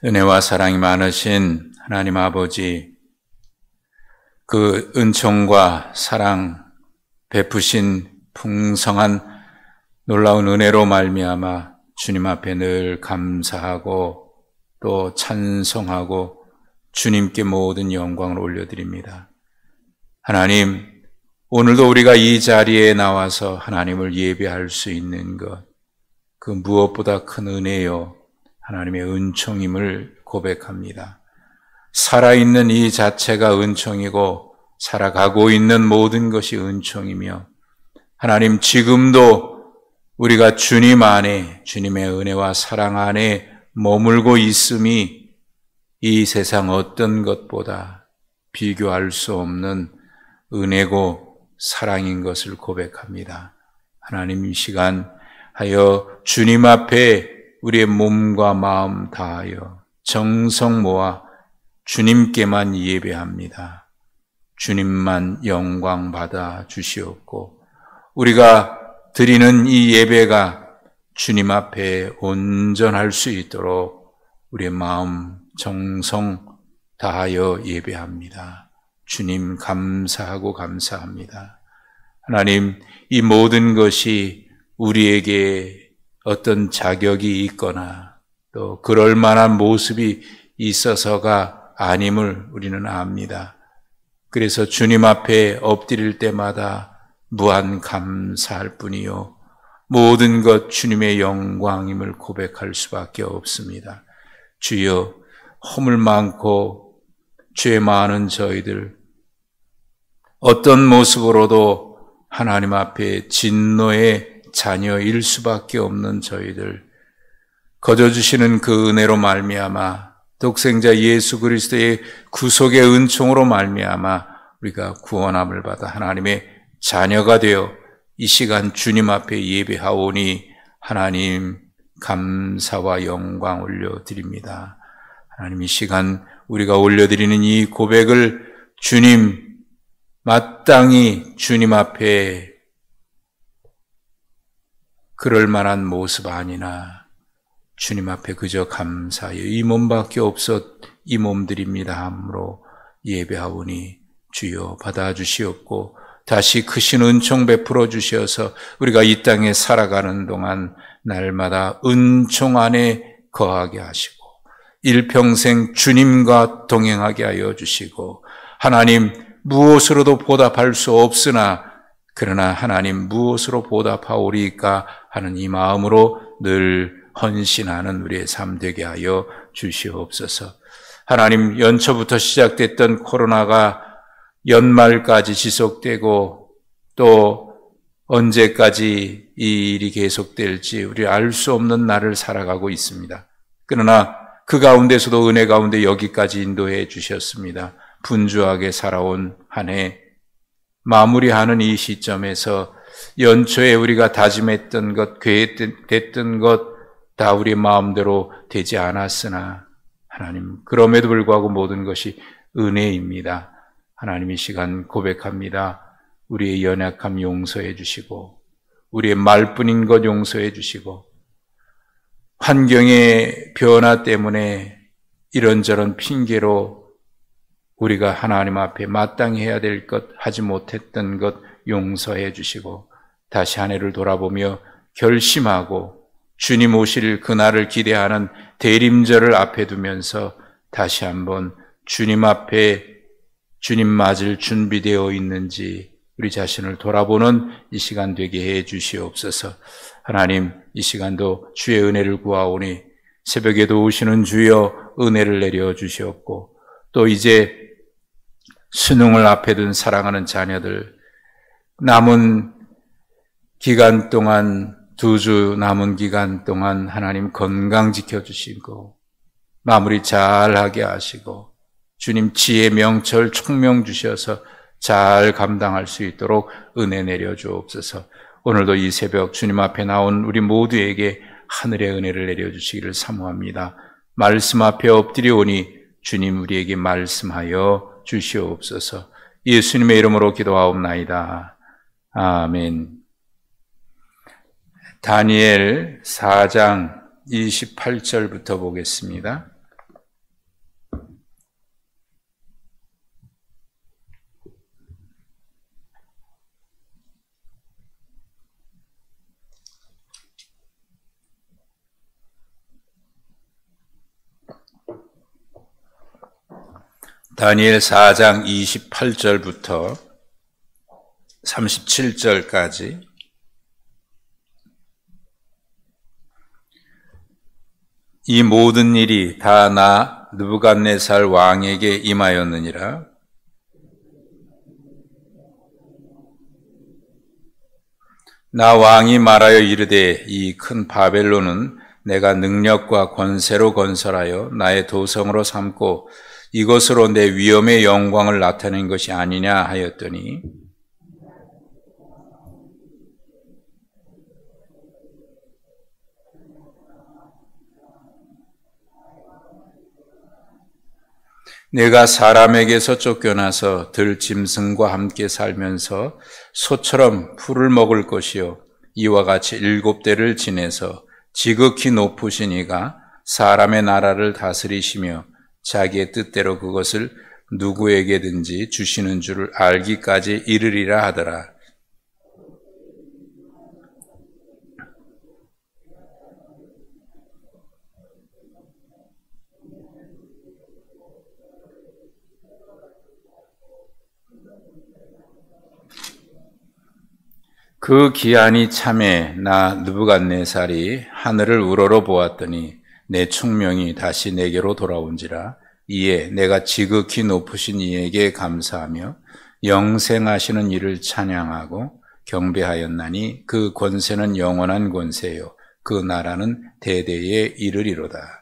은혜와 사랑이 많으신 하나님 아버지, 그 은총과 사랑 베푸신 풍성한 놀라운 은혜로 말미암아 주님 앞에 늘 감사하고 또 찬송하고 주님께 모든 영광을 올려드립니다. 하나님, 오늘도 우리가 이 자리에 나와서 하나님을 예배할 수 있는 것, 그 무엇보다 큰 은혜요 하나님의 은총임을 고백합니다. 살아있는 이 자체가 은총이고 살아가고 있는 모든 것이 은총이며, 하나님 지금도 우리가 주님 안에, 주님의 은혜와 사랑 안에 머물고 있음이 이 세상 어떤 것보다 비교할 수 없는 은혜고 사랑인 것을 고백합니다. 하나님, 이 시간 하여 주님 앞에 우리의 몸과 마음 다하여 정성 모아 주님께만 예배합니다. 주님만 영광 받아 주시옵고, 우리가 드리는 이 예배가 주님 앞에 온전할 수 있도록 우리의 마음 정성 다하여 예배합니다. 주님 감사하고 감사합니다. 하나님, 이 모든 것이 우리에게 어떤 자격이 있거나 또 그럴 만한 모습이 있어서가 아님을 우리는 압니다. 그래서 주님 앞에 엎드릴 때마다 무한 감사할 뿐이요, 모든 것 주님의 영광임을 고백할 수밖에 없습니다. 주여, 허물 많고 죄 많은 저희들, 어떤 모습으로도 하나님 앞에 진노의 자녀일 수밖에 없는 저희들, 거저 주시는 그 은혜로 말미암아 독생자 예수 그리스도의 구속의 은총으로 말미암아 우리가 구원함을 받아 하나님의 자녀가 되어 이 시간 주님 앞에 예배하오니 하나님 감사와 영광 올려드립니다. 하나님, 이 시간 우리가 올려드리는 이 고백을 주님 마땅히 주님 앞에 그럴 만한 모습 아니나 주님 앞에 그저 감사하여 이 몸밖에 없어 이 몸 드립니다 함으로 예배하오니 주여 받아주시옵고, 다시 크신 은총 베풀어 주셔서 우리가 이 땅에 살아가는 동안 날마다 은총 안에 거하게 하시고 일평생 주님과 동행하게 하여 주시고, 하나님 무엇으로도 보답할 수 없으나 그러나 하나님 무엇으로 보답하오리까 하는 이 마음으로 늘 헌신하는 우리의 삶 되게 하여 주시옵소서. 하나님, 연초부터 시작됐던 코로나가 연말까지 지속되고 또 언제까지 이 일이 계속될지 우리 알 수 없는 날을 살아가고 있습니다. 그러나 그 가운데서도 은혜 가운데 여기까지 인도해 주셨습니다. 분주하게 살아온 한 해 마무리하는 이 시점에서 연초에 우리가 다짐했던 것, 계획됐던 것 다 우리 마음대로 되지 않았으나 하나님, 그럼에도 불구하고 모든 것이 은혜입니다. 하나님, 이 시간 고백합니다. 우리의 연약함 용서해 주시고 우리의 말뿐인 것 용서해 주시고, 환경의 변화 때문에 이런저런 핑계로 우리가 하나님 앞에 마땅히 해야 될 것, 하지 못했던 것 용서해 주시고, 다시 한 해를 돌아보며 결심하고 주님 오실 그날을 기대하는 대림절을 앞에 두면서 다시 한번 주님 앞에 주님 맞을 준비되어 있는지 우리 자신을 돌아보는 이 시간 되게 해 주시옵소서. 하나님, 이 시간도 주의 은혜를 구하오니 새벽에도 오시는 주여 은혜를 내려 주시옵고, 또 이제 수능을 앞에 둔 사랑하는 자녀들, 남은 기간 동안 2주 남은 기간 동안 하나님 건강 지켜주시고 마무리 잘하게 하시고 주님 지혜 명철 총명 주셔서 잘 감당할 수 있도록 은혜 내려 주옵소서. 오늘도 이 새벽 주님 앞에 나온 우리 모두에게 하늘의 은혜를 내려 주시기를 사모합니다. 말씀 앞에 엎드려오니 주님 우리에게 말씀하여 주시옵소서. 예수님의 이름으로 기도하옵나이다. 아멘. 다니엘 4장 28절부터 보겠습니다. 다니엘 4장 28절부터 37절까지 이 모든 일이 다 나 느부갓네살 왕에게 임하였느니라. 나 왕이 말하여 이르되 이 큰 바벨론은 내가 능력과 권세로 건설하여 나의 도성으로 삼고 이것으로 내 위엄의 영광을 나타낸 것이 아니냐 하였더니 내가 사람에게서 쫓겨나서 들짐승과 함께 살면서 소처럼 풀을 먹을 것이요 이와 같이 7대를 지내서 지극히 높으신 이가 사람의 나라를 다스리시며 자기의 뜻대로 그것을 누구에게든지 주시는 줄을 알기까지 이르리라 하더라. 그 기한이 참에 나 느부갓네살이 하늘을 우러러 보았더니 내 총명이 다시 내게로 돌아온지라. 이에 내가 지극히 높으신 이에게 감사하며 영생하시는 이를 찬양하고 경배하였나니 그 권세는 영원한 권세요 그 나라는 대대에 이르리로다.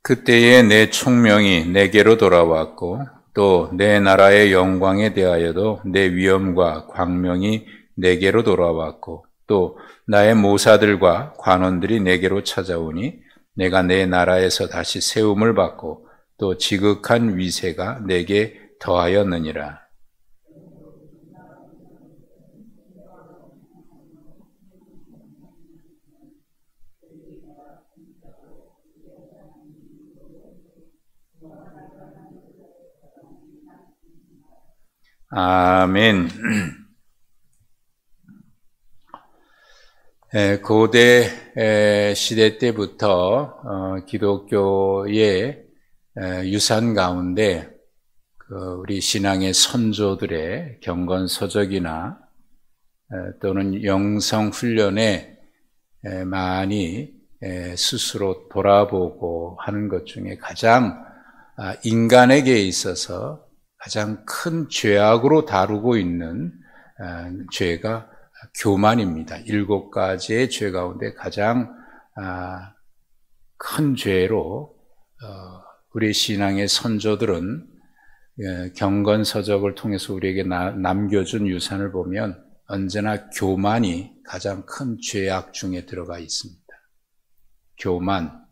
그때에 내 총명이 내게로 돌아왔고 또 내 나라의 영광에 대하여도 내 위엄과 광명이 내게로 돌아왔고 또 나의 모사들과 관원들이 내게로 찾아오니 내가 내 나라에서 다시 세움을 받고 또 지극한 위세가 내게 더하였느니라. 아멘. 고대 시대 때부터 기독교의 유산 가운데 우리 신앙의 선조들의 경건서적이나 또는 영성훈련에 많이 스스로 돌아보고 하는 것 중에 가장 인간에게 있어서 가장 큰 죄악으로 다루고 있는 죄가 교만입니다. 7가지의 죄 가운데 가장 큰 죄로 우리 신앙의 선조들은 경건서적을 통해서 우리에게 남겨준 유산을 보면 언제나 교만이 가장 큰 죄악 중에 들어가 있습니다. 교만.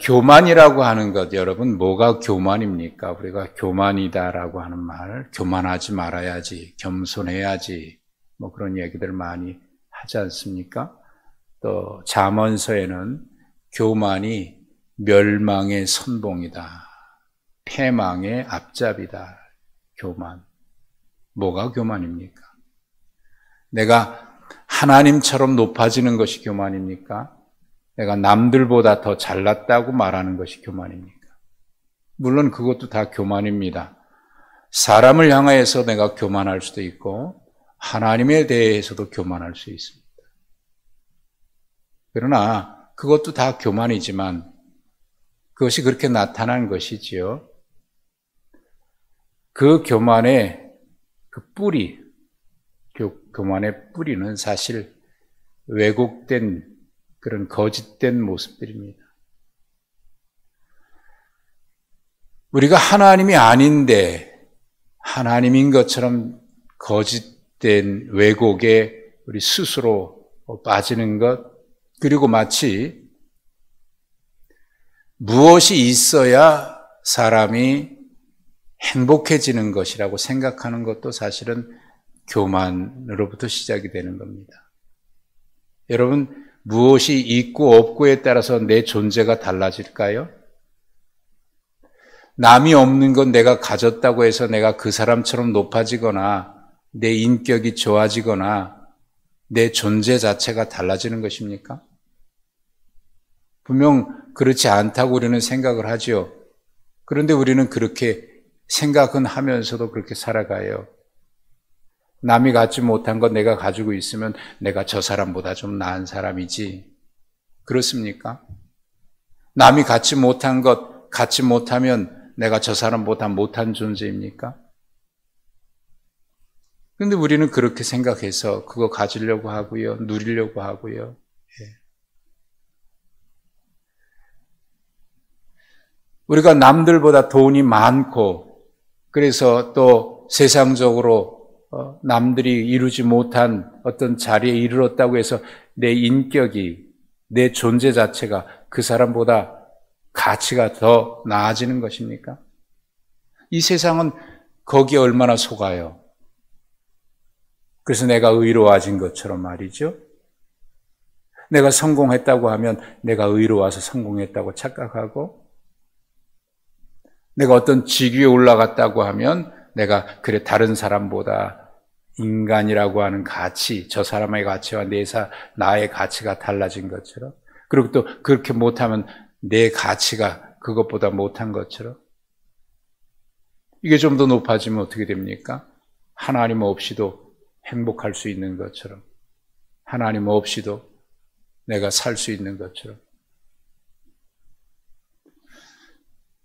교만이라고 하는 것, 여러분, 뭐가 교만입니까? 우리가 교만이다라고 하는 말, 교만하지 말아야지, 겸손해야지, 뭐 그런 얘기들 많이 하지 않습니까? 또 잠언서에는 교만이 멸망의 선봉이다, 패망의 앞잡이다. 교만. 뭐가 교만입니까? 내가 하나님처럼 높아지는 것이 교만입니까? 내가 남들보다 더 잘났다고 말하는 것이 교만입니까? 물론 그것도 다 교만입니다. 사람을 향하여서 내가 교만할 수도 있고 하나님에 대해서도 교만할 수 있습니다. 그러나 그것도 다 교만이지만 그것이 그렇게 나타난 것이지요. 그 교만의 그 뿌리, 교만의 뿌리는 사실 왜곡된 그런 거짓된 모습들입니다. 우리가 하나님이 아닌데 하나님인 것처럼 거짓된 왜곡에 우리 스스로 빠지는 것, 그리고 마치 무엇이 있어야 사람이 행복해지는 것이라고 생각하는 것도 사실은 교만으로부터 시작이 되는 겁니다. 여러분, 무엇이 있고 없고에 따라서 내 존재가 달라질까요? 남이 없는 건 내가 가졌다고 해서 내가 그 사람처럼 높아지거나 내 인격이 좋아지거나 내 존재 자체가 달라지는 것입니까? 분명 그렇지 않다고 우리는 생각을 하죠. 그런데 우리는 그렇게 생각은 하면서도 그렇게 살아가요. 남이 갖지 못한 것 내가 가지고 있으면 내가 저 사람보다 좀 나은 사람이지. 그렇습니까? 남이 갖지 못한 것 갖지 못하면 내가 저 사람보다 못한 존재입니까? 그런데 우리는 그렇게 생각해서 그거 가지려고 하고요. 누리려고 하고요. 우리가 남들보다 돈이 많고 그래서 또 세상적으로 남들이 이루지 못한 어떤 자리에 이르렀다고 해서 내 인격이, 내 존재 자체가 그 사람보다 가치가 더 나아지는 것입니까? 이 세상은 거기에 얼마나 속아요. 그래서 내가 의로워진 것처럼 말이죠. 내가 성공했다고 하면 내가 의로워서 성공했다고 착각하고, 내가 어떤 직위에 올라갔다고 하면 내가 그래 다른 사람보다 인간이라고 하는 가치, 저 사람의 가치와 나의 가치가 달라진 것처럼, 그리고 또 그렇게 못하면 내 가치가 그것보다 못한 것처럼, 이게 좀 더 높아지면 어떻게 됩니까? 하나님 없이도 행복할 수 있는 것처럼, 하나님 없이도 내가 살 수 있는 것처럼.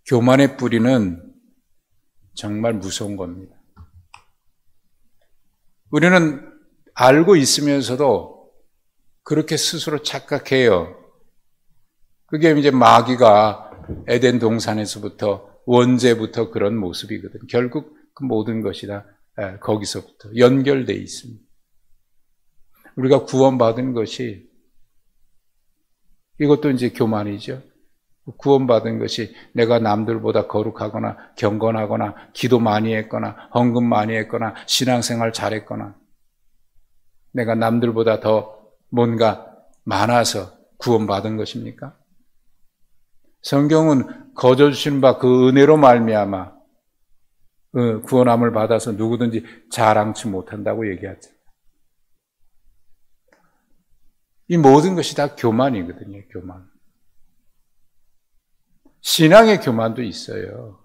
교만의 뿌리는 정말 무서운 겁니다. 우리는 알고 있으면서도 그렇게 스스로 착각해요. 그게 이제 마귀가 에덴 동산에서부터, 원죄부터 그런 모습이거든. 결국 그 모든 것이 다 거기서부터 연결되어 있습니다. 우리가 구원받은 것이, 이것도 이제 교만이죠. 구원받은 것이 내가 남들보다 거룩하거나 경건하거나 기도 많이 했거나 헌금 많이 했거나 신앙생활 잘했거나 내가 남들보다 더 뭔가 많아서 구원받은 것입니까? 성경은 거저 주신 바 그 은혜로 말미암아 구원함을 받아서 누구든지 자랑치 못한다고 얘기하죠. 이 모든 것이 다 교만이거든요. 교만. 신앙의 교만도 있어요.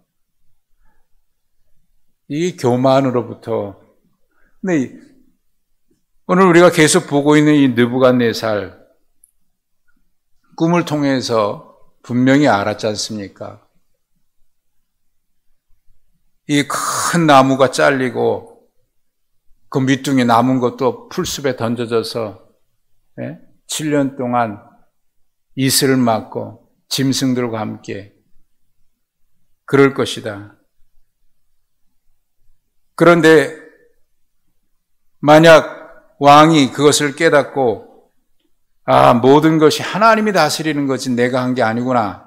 이 교만으로부터, 근데 오늘 우리가 계속 보고 있는 이 느부갓네살, 꿈을 통해서 분명히 알았지 않습니까? 이 큰 나무가 잘리고 그 밑둥에 남은 것도 풀숲에 던져져서 7년 동안 이슬을 맞고 짐승들과 함께 그럴 것이다. 그런데 만약 왕이 그것을 깨닫고 모든 것이 하나님이 다스리는 거지 내가 한 게 아니구나.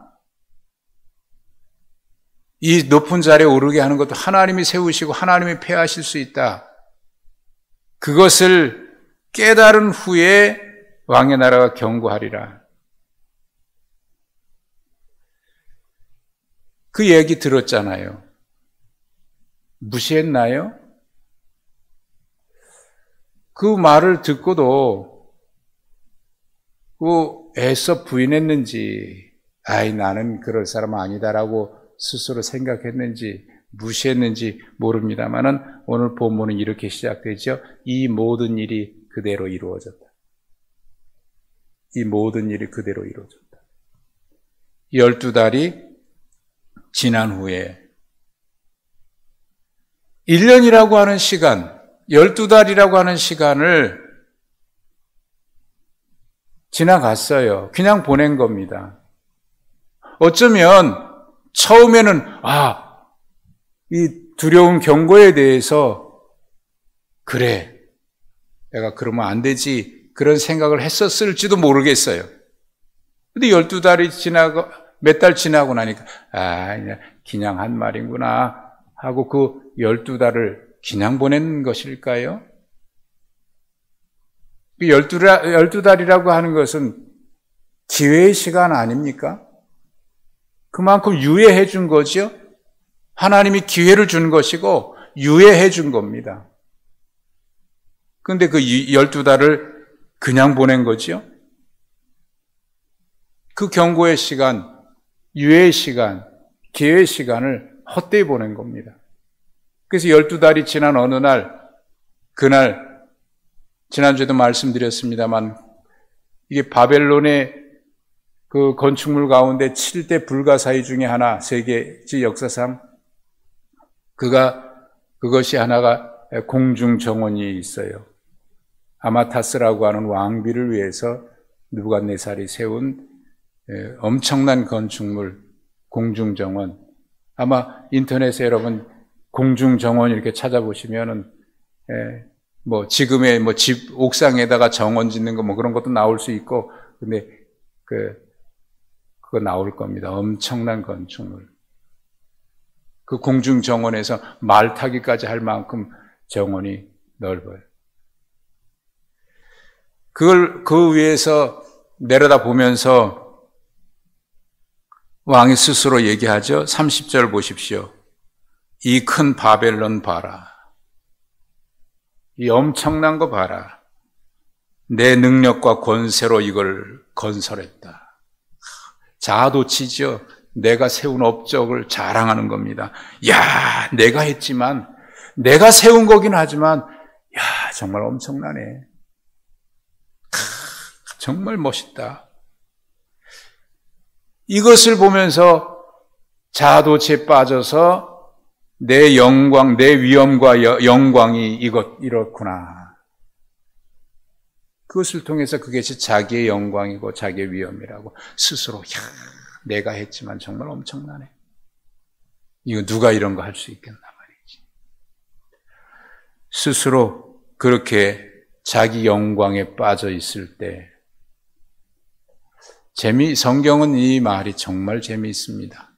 이 높은 자리에 오르게 하는 것도 하나님이 세우시고 하나님이 폐하실 수 있다. 그것을 깨달은 후에 왕의 나라가 견고하리라. 그 얘기 들었잖아요. 무시했나요? 그 말을 듣고도 애써 부인했는지, 나는 그럴 사람 아니다라고 스스로 생각했는지, 무시했는지 모릅니다만은 오늘 본문은 이렇게 시작되죠. 이 모든 일이 그대로 이루어졌다. 이 모든 일이 그대로 이루어졌다. 12달이 지난 후에 1년이라고 하는 시간, 12달이라고 하는 시간을 지나갔어요. 그냥 보낸 겁니다. 어쩌면 처음에는 이 두려운 경고에 대해서 그래, 내가 그러면 안 되지 그런 생각을 했었을지도 모르겠어요. 근데 12달이 지나고 몇 달 지나고 나니까 그냥 한 말이구나 하고 그 12달을 그냥 보낸 것일까요? 12달이라고 하는 것은 기회의 시간 아닙니까? 그만큼 유예해 준 거죠. 하나님이 기회를 준 것이고 유예해 준 겁니다. 그런데 그 12달을 그냥 보낸 거지요. 그 경고의 시간, 유예의 시간, 기회의 시간을 헛되이 보낸 겁니다. 그래서 12달이 지난 어느 날, 그날 지난주에도 말씀드렸습니다만 이게 바벨론의 그 건축물 가운데 7대 불가사의 중에 하나, 세계지 역사상 그것이 하나가 공중정원이 있어요. 아마타스라고 하는 왕비를 위해서 느부갓네살이 세운 엄청난 건축물, 공중정원. 아마 인터넷에 여러분 공중정원 이렇게 찾아보시면은 지금의 집 옥상에다가 정원 짓는 거 그런 것도 나올 수 있고, 근데 그거 나올 겁니다. 엄청난 건축물. 그 공중정원에서 말 타기까지 할 만큼 정원이 넓어요. 그걸 그 위에서 내려다 보면서 왕이 스스로 얘기하죠. 30절 보십시오. 이 큰 바벨론 봐라. 이 엄청난 거 봐라. 내 능력과 권세로 이걸 건설했다. 자아도취죠. 내가 세운 업적을 자랑하는 겁니다. 야, 내가 했지만, 내가 세운 거긴 하지만, 야, 정말 엄청나네. 정말 멋있다. 이것을 보면서 자아도취에 빠져서 내 영광, 내 위엄과 영광이 이렇구나. 그것을 통해서 그것이 자기의 영광이고 자기의 위엄이라고 스스로, 야, 내가 했지만 정말 엄청나네. 이거 누가 이런 거 할 수 있겠나 말이지. 스스로 그렇게 자기 영광에 빠져 있을 때, 성경은 이 말이 정말 재미있습니다.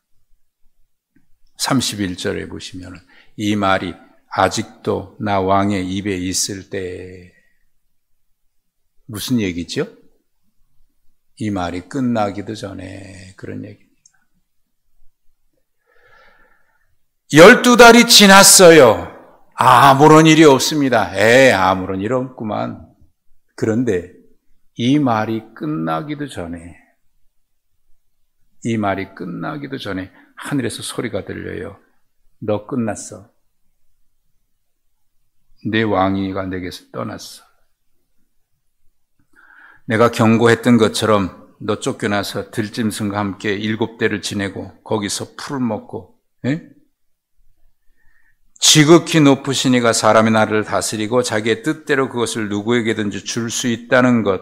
31절에 보시면 이 말이 아직도 나 왕의 입에 있을 때, 무슨 얘기죠? 이 말이 끝나기도 전에 그런 얘기입니다. 12달이 지났어요. 아무런 일이 없습니다. 아무런 일 없구만. 그런데 이 말이 끝나기도 전에 하늘에서 소리가 들려요. 너 끝났어. 내 왕위가 내게서 떠났어. 내가 경고했던 것처럼 너 쫓겨나서 들짐승과 함께 7대를 지내고 거기서 풀을 먹고, 지극히 높으신 이가 사람의 나라를 다스리고 자기의 뜻대로 그것을 누구에게든지 줄 수 있다는 것,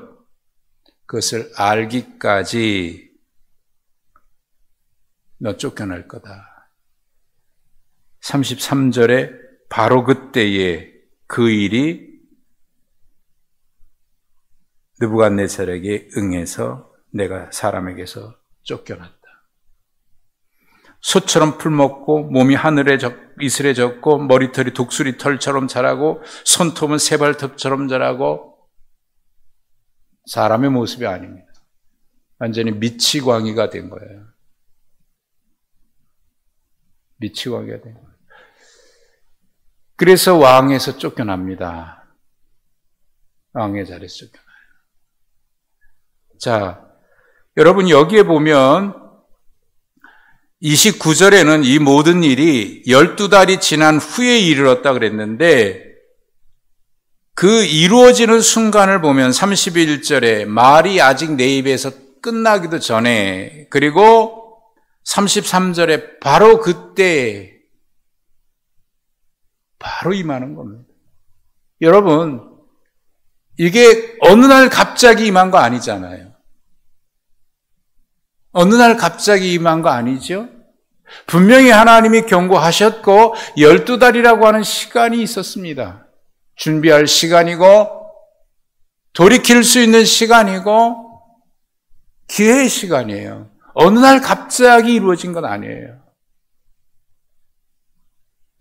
그것을 알기까지 너 쫓겨날 거다. 33절에 바로 그때에 그 일이 느부갓네살에게 응해서 내가 사람에게서 쫓겨났다. 소처럼 풀먹고 몸이 하늘에 이슬에 젖고 머리털이 독수리 털처럼 자라고 손톱은 새발톱처럼 자라고, 사람의 모습이 아닙니다. 완전히 미치광이가 된 거예요. 미치광이가 된 거예요. 그래서 왕에서 쫓겨납니다. 왕의 자리에서 쫓겨나요. 자, 여러분 여기에 보면 29절에는 이 모든 일이 12달이 지난 후에 이르렀다 그랬는데, 그 이루어지는 순간을 보면 31절에 말이 아직 내 입에서 끝나기도 전에, 그리고 33절에 바로 그때 바로 임하는 겁니다. 여러분, 이게 어느 날 갑자기 임한 거 아니잖아요. 어느 날 갑자기 임한 거 아니죠? 분명히 하나님이 경고하셨고 12달이라고 하는 시간이 있었습니다. 준비할 시간이고 돌이킬 수 있는 시간이고 기회의 시간이에요. 어느 날 갑자기 이루어진 건 아니에요.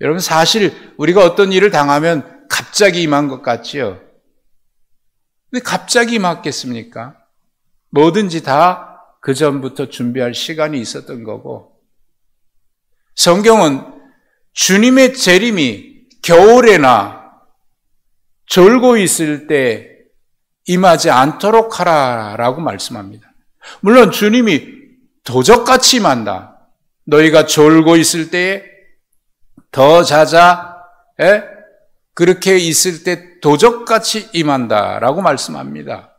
여러분, 사실 우리가 어떤 일을 당하면 갑자기 임한 것 같지요? 근데 갑자기 임했겠습니까? 뭐든지 다 그 전부터 준비할 시간이 있었던 거고, 성경은 주님의 재림이 겨울에나 졸고 있을 때 임하지 않도록 하라라고 말씀합니다. 물론 주님이 도적같이 임한다. 너희가 졸고 있을 때에 더 자자, 그렇게 있을 때 도적같이 임한다라고 말씀합니다.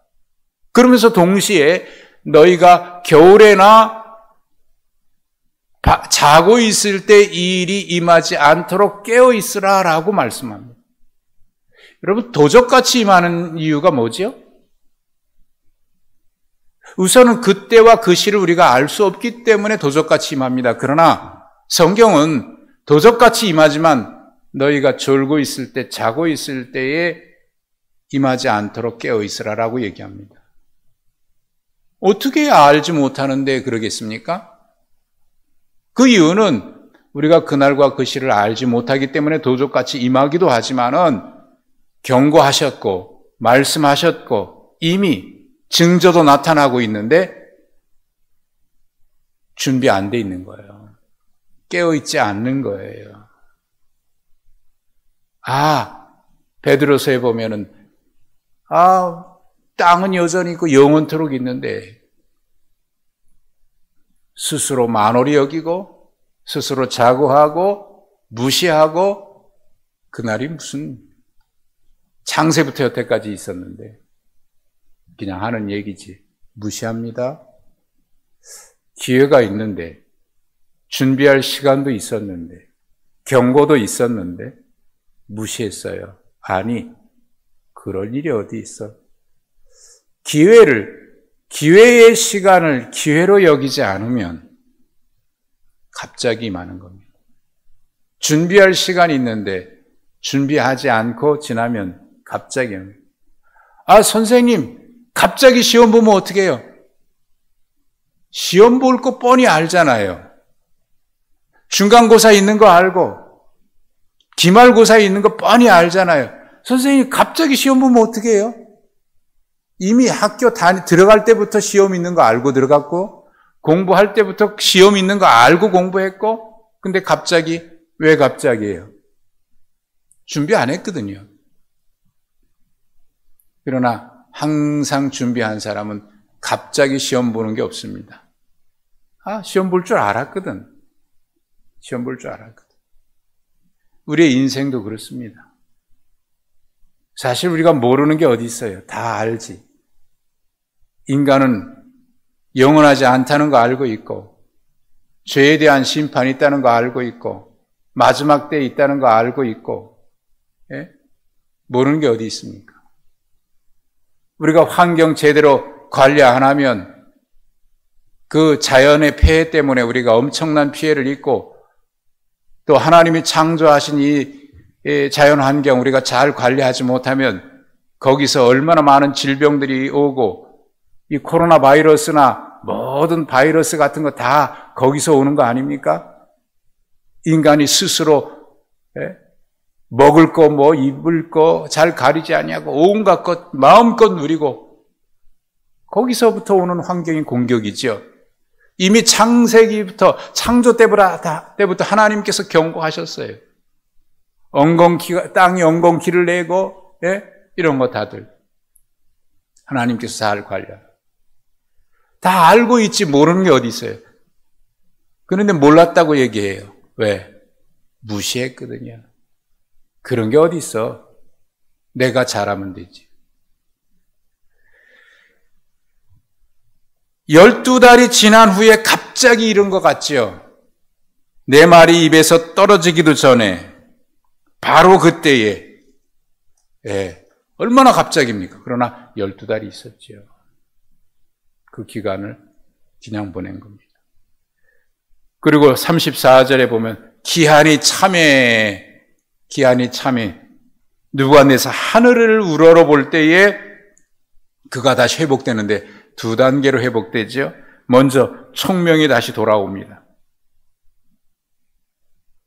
그러면서 동시에 너희가 겨울에나 자고 있을 때 이 일이 임하지 않도록 깨어 있으라라고 말씀합니다. 여러분, 도적같이 임하는 이유가 뭐지요? 우선은 그때와 그 시를 우리가 알 수 없기 때문에 도적같이 임합니다. 그러나 성경은 도적같이 임하지만 너희가 졸고 있을 때, 자고 있을 때에 임하지 않도록 깨어 있으라라고 얘기합니다. 어떻게 알지 못하는데 그러겠습니까? 그 이유는 우리가 그날과 그 시를 알지 못하기 때문에 도적같이 임하기도 하지만은 경고하셨고 말씀하셨고 이미 증조도 나타나고 있는데 준비 안 돼 있는 거예요. 깨어있지 않는 거예요. 베드로서에 보면은 땅은 여전히 있고 영원토록 있는데 스스로 만홀히 여기고 스스로 자고하고 무시하고 그날이 무슨 창세부터 여태까지 있었는데 그냥 하는 얘기지. 무시합니다. 기회가 있는데 준비할 시간도 있었는데 경고도 있었는데 무시했어요. 아니, 그럴 일이 어디 있어. 기회의 시간을 기회로 여기지 않으면 갑자기 임하는 겁니다. 준비할 시간이 있는데 준비하지 않고 지나면 갑자기 옵니다. 선생님, 갑자기 시험 보면 어떻게 해요? 시험 볼 거 뻔히 알잖아요. 중간고사 있는 거 알고 기말고사 있는 거 뻔히 알잖아요. 선생님, 갑자기 시험 보면 어떻게 해요? 이미 학교 들어갈 때부터 시험 있는 거 알고 들어갔고 공부할 때부터 시험 있는 거 알고 공부했고 근데 갑자기, 왜 갑자기예요? 준비 안 했거든요. 그러나 항상 준비한 사람은 갑자기 시험 보는 게 없습니다. 시험 볼 줄 알았거든. 시험 볼 줄 알았거든. 우리의 인생도 그렇습니다. 사실 우리가 모르는 게 어디 있어요. 다 알지. 인간은 영원하지 않다는 거 알고 있고 죄에 대한 심판이 있다는 거 알고 있고 마지막 때에 있다는 거 알고 있고 모르는 게 어디 있습니까? 우리가 환경 제대로 관리 안 하면 그 자연의 폐해 때문에 우리가 엄청난 피해를 입고 또 하나님이 창조하신 이 자연 환경 우리가 잘 관리하지 못하면 거기서 얼마나 많은 질병들이 오고 이 코로나 바이러스나 모든 바이러스 같은 거 다 거기서 오는 거 아닙니까? 인간이 스스로 먹을 거 입을 거 잘 가리지 아니하고 온갖 것 마음껏 누리고 거기서부터 오는 환경이 공격이죠. 이미 창세기부터 창조 때부터 하나님께서 경고하셨어요. 땅이 엉겅퀴를 내고 이런 거 다들 하나님께서 잘 관리하라. 다 알고 있지 모르는 게 어디 있어요. 그런데 몰랐다고 얘기해요. 왜? 무시했거든요. 그런 게 어디 있어. 내가 잘하면 되지. 12달이 지난 후에 갑자기 이런 것 같죠. 내 말이 입에서 떨어지기도 전에 바로 그때에 얼마나 갑자기입니까? 그러나 12달이 있었죠. 그 기간을 그냥 보낸 겁니다. 그리고 34절에 보면 기한이 참에 누부갓네살 하늘을 우러러볼 때에 그가 다시 회복되는데 두 단계로 회복되죠. 먼저 총명이 다시 돌아옵니다.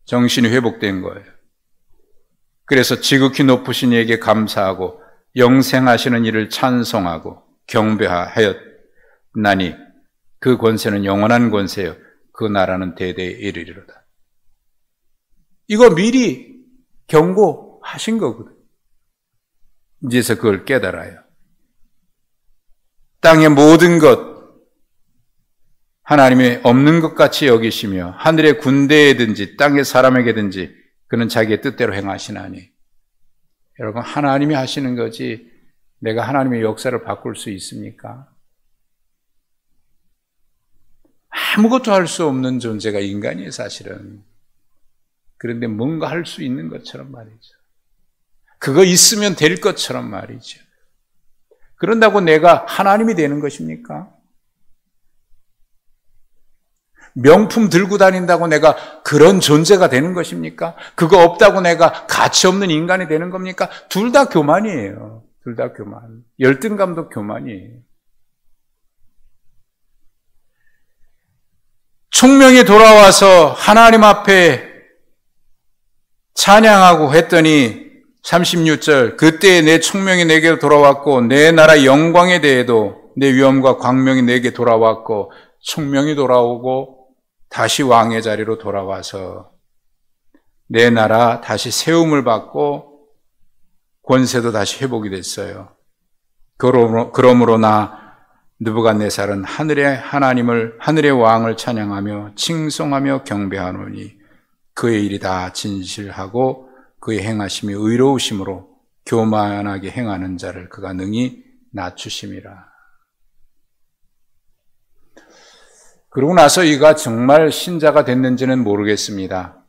정신이 회복된 거예요. 그래서 지극히 높으신 이에게 감사하고 영생하시는 이를 찬송하고 경배하였나니 그 권세는 영원한 권세요 그 나라는 대대에 이르리로다. 이거 미리 경고하신 거거든요. 이제서 그걸 깨달아요. 땅의 모든 것, 하나님이 없는 것 같이 여기시며 하늘의 군대에든지 땅의 사람에게든지 그는 자기의 뜻대로 행하시나니. 여러분, 하나님이 하시는 거지 내가 하나님의 역사를 바꿀 수 있습니까? 아무것도 할 수 없는 존재가 인간이에요, 사실은. 그런데 뭔가 할 수 있는 것처럼 말이죠. 그거 있으면 될 것처럼 말이죠. 그런다고 내가 하나님이 되는 것입니까? 명품 들고 다닌다고 내가 그런 존재가 되는 것입니까? 그거 없다고 내가 가치 없는 인간이 되는 겁니까? 둘 다 교만이에요. 둘 다 교만. 열등감도 교만이에요. 총명이 돌아와서 하나님 앞에 찬양하고 했더니 36절, 그때 내 총명이 내게 돌아왔고 내 나라 영광에 대해도 내 위엄과 광명이 내게 돌아왔고, 총명이 돌아오고 다시 왕의 자리로 돌아와서 내 나라 다시 세움을 받고 권세도 다시 회복이 됐어요. 그러므로 나 느부갓네살은 하늘의 하나님을, 하늘의 왕을 찬양하며 칭송하며 경배하노니 그의 일이 다 진실하고 그의 행하심이 의로우심으로 교만하게 행하는 자를 그가 능히 낮추심이라. 그러고 나서 이가 정말 신자가 됐는지는 모르겠습니다.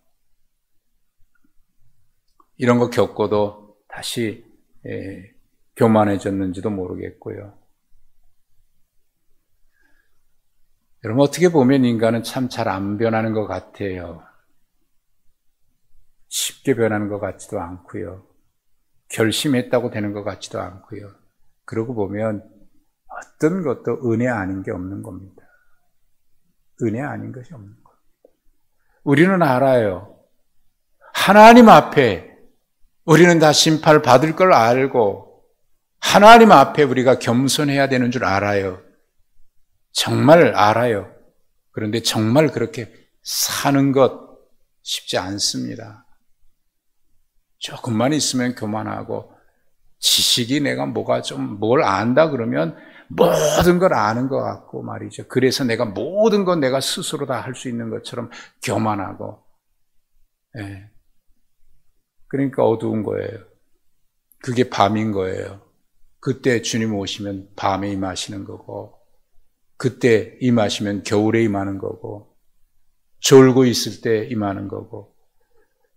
이런 거 겪고도 다시 교만해졌는지도 모르겠고요. 여러분, 어떻게 보면 인간은 참 잘 안 변하는 것 같아요. 쉽게 변하는 것 같지도 않고요. 결심했다고 되는 것 같지도 않고요. 그러고 보면 어떤 것도 은혜 아닌 게 없는 겁니다. 은혜 아닌 것이 없는 겁니다. 우리는 알아요. 하나님 앞에 우리는 다 심판을 받을 걸 알고 하나님 앞에 우리가 겸손해야 되는 줄 알아요. 정말 알아요. 그런데 정말 그렇게 사는 것 쉽지 않습니다. 조금만 있으면 교만하고, 지식이 내가 뭐가 좀 뭘 안다 그러면 모든 걸 아는 것 같고 말이죠. 그래서 내가 모든 건 내가 스스로 다 할 수 있는 것처럼 교만하고, 그러니까 어두운 거예요. 그게 밤인 거예요. 그때 주님 오시면 밤에 임하시는 거고, 그때 임하시면 겨울에 임하는 거고, 졸고 있을 때 임하는 거고.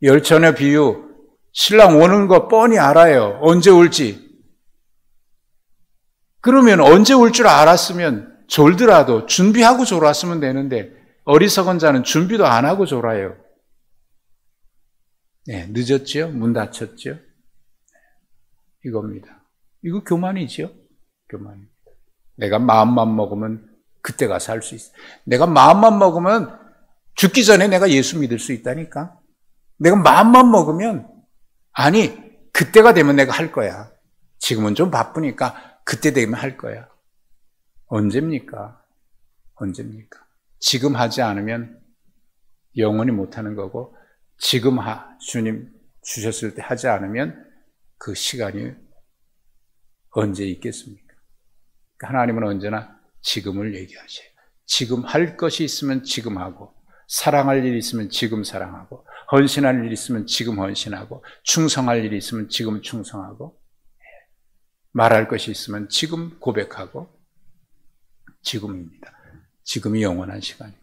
열처녀 비유, 신랑 오는 거 뻔히 알아요. 언제 올지. 그러면 언제 올 줄 알았으면 졸더라도 준비하고 졸았으면 되는데, 어리석은 자는 준비도 안 하고 졸아요. 네, 늦었죠? 문 닫혔죠? 이겁니다. 이거 교만이죠? 교만입니다. 내가 마음만 먹으면 그때 가서 할 수 있어. 내가 마음만 먹으면 죽기 전에 내가 예수 믿을 수 있다니까. 내가 마음만 먹으면, 아니, 그때가 되면 내가 할 거야. 지금은 좀 바쁘니까 그때 되면 할 거야. 언제입니까? 언제입니까? 지금 하지 않으면 영원히 못하는 거고, 지금 주님 주셨을 때 하지 않으면 그 시간이 언제 있겠습니까? 하나님은 언제나 지금을 얘기하셔요. 지금 할 것이 있으면 지금 하고, 사랑할 일이 있으면 지금 사랑하고, 헌신할 일이 있으면 지금 헌신하고, 충성할 일이 있으면 지금 충성하고, 말할 것이 있으면 지금 고백하고, 지금입니다. 지금이 영원한 시간입니다.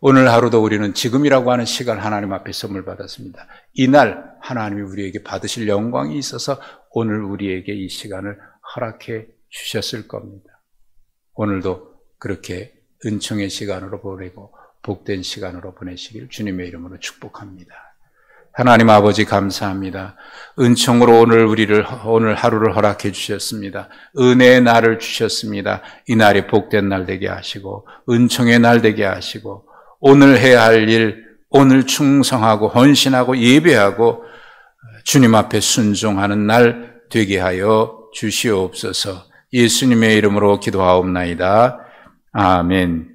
오늘 하루도 우리는 지금이라고 하는 시간 하나님 앞에 선물 받았습니다. 이날 하나님이 우리에게 받으실 영광이 있어서 오늘 우리에게 이 시간을 허락해 주셨을 겁니다. 오늘도 그렇게 은총의 시간으로 보내고 복된 시간으로 보내시길 주님의 이름으로 축복합니다. 하나님 아버지 감사합니다. 은총으로 오늘 하루를 허락해 주셨습니다. 은혜의 날을 주셨습니다. 이 날이 복된 날 되게 하시고 은총의 날 되게 하시고 오늘 해야 할 일, 오늘 충성하고 헌신하고 예배하고 주님 앞에 순종하는 날 되게 하여 주시옵소서. 예수님의 이름으로 기도하옵나이다. 아멘.